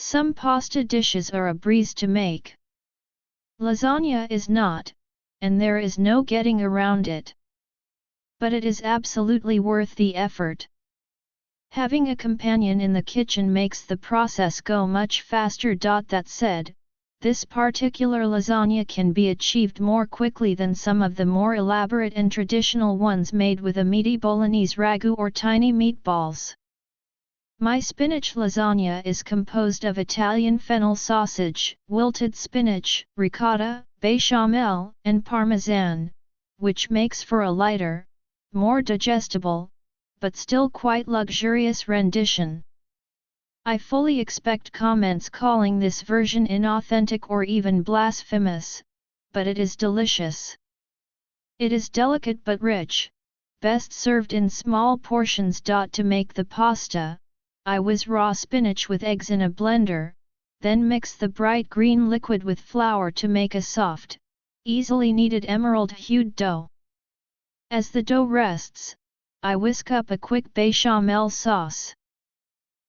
Some pasta dishes are a breeze to make. Lasagna is not, and there is no getting around it. But it is absolutely worth the effort. Having a companion in the kitchen makes the process go much faster. That said, this particular lasagna can be achieved more quickly than some of the more elaborate and traditional ones made with a meaty bolognese ragu or tiny meatballs. My spinach lasagna is composed of Italian fennel sausage, wilted spinach, ricotta, bechamel, and parmesan, which makes for a lighter, more digestible, but still quite luxurious rendition. I fully expect comments calling this version inauthentic or even blasphemous, but it is delicious. It is delicate but rich, best served in small portions. To make the pasta, I whiz raw spinach with eggs in a blender, then mix the bright green liquid with flour to make a soft, easily kneaded emerald-hued dough. As the dough rests, I whisk up a quick bechamel sauce.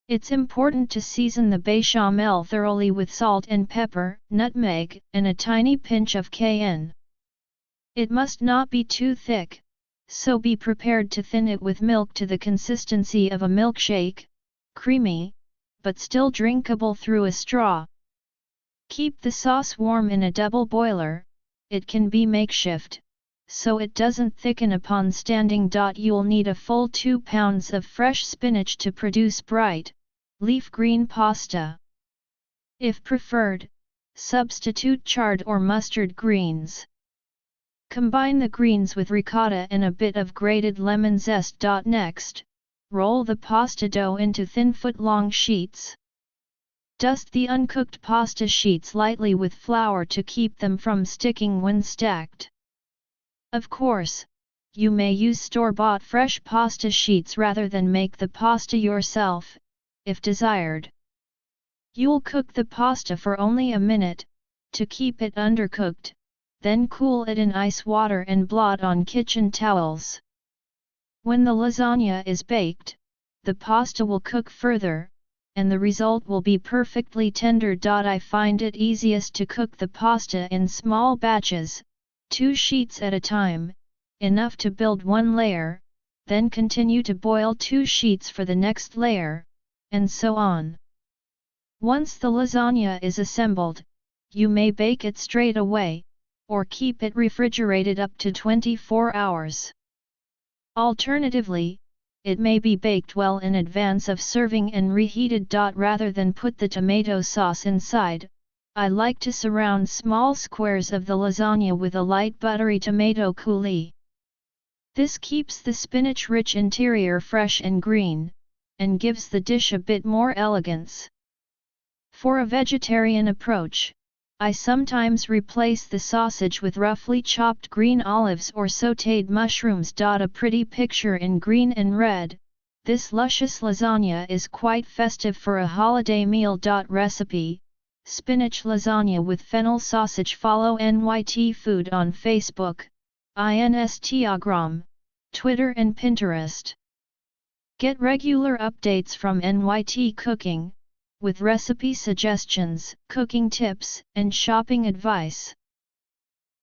It's important to season the bechamel thoroughly with salt and pepper, nutmeg, and a tiny pinch of cayenne. It must not be too thick, so be prepared to thin it with milk to the consistency of a milkshake, creamy, but still drinkable through a straw. Keep the sauce warm in a double boiler. It can be makeshift, so it doesn't thicken upon standing. You'll need a full 2 pounds of fresh spinach to produce bright, leaf green pasta. If preferred, substitute chard or mustard greens. Combine the greens with ricotta and a bit of grated lemon zest. Next, roll the pasta dough into thin foot-long sheets. Dust the uncooked pasta sheets lightly with flour to keep them from sticking when stacked. Of course, you may use store-bought fresh pasta sheets rather than make the pasta yourself, if desired. You'll cook the pasta for only a minute, to keep it undercooked, then cool it in ice water and blot on kitchen towels. When the lasagna is baked, the pasta will cook further, and the result will be perfectly tender. I find it easiest to cook the pasta in small batches, 2 sheets at a time, enough to build one layer, then continue to boil 2 sheets for the next layer, and so on. Once the lasagna is assembled, you may bake it straight away, or keep it refrigerated up to 24 hours. Alternatively, it may be baked well in advance of serving and reheated. Rather than put the tomato sauce inside, I like to surround small squares of the lasagna with a light buttery tomato coulis. This keeps the spinach-rich interior fresh and green, and gives the dish a bit more elegance. For a vegetarian approach, I sometimes replace the sausage with roughly chopped green olives or sautéed mushrooms. A pretty picture in green and red, this luscious lasagna is quite festive for a holiday meal. Recipe: Spinach lasagna with fennel sausage. Follow NYT Food on Facebook, Instagram, Twitter and Pinterest. Get regular updates from NYT Cooking, with recipe suggestions, cooking tips, and shopping advice.